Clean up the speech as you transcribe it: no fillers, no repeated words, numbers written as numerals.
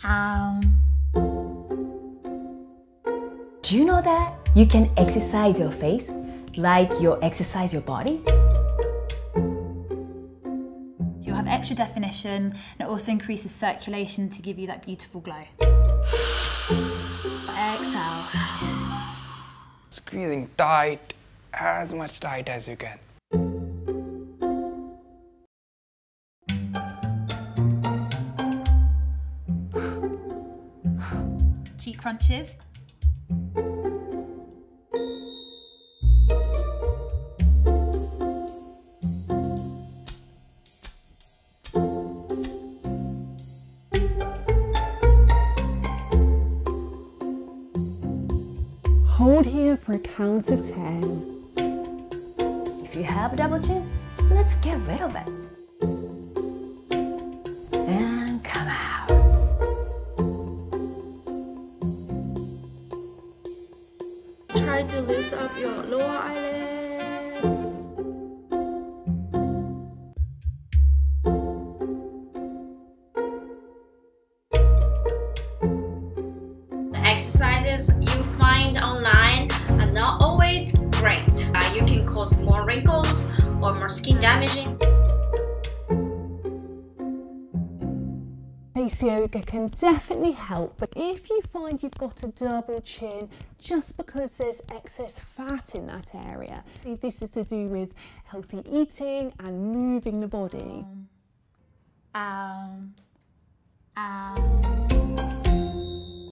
Do you know that you can exercise your face like you exercise your body? You'll have extra definition and it also increases circulation to give you that beautiful glow. Exhale. Squeezing tight, as much tight as you can. Cheek crunches. Hold here for a count of 10. If you have a double chin, let's get rid of it. And come out. Try to lift up your lower eyelid. The exercises you find online are not always great. You can cause more wrinkles or more skin damaging. Face yoga can definitely help, but if you find you've got a double chin just because there's excess fat in that area, this is to do with healthy eating and moving the body.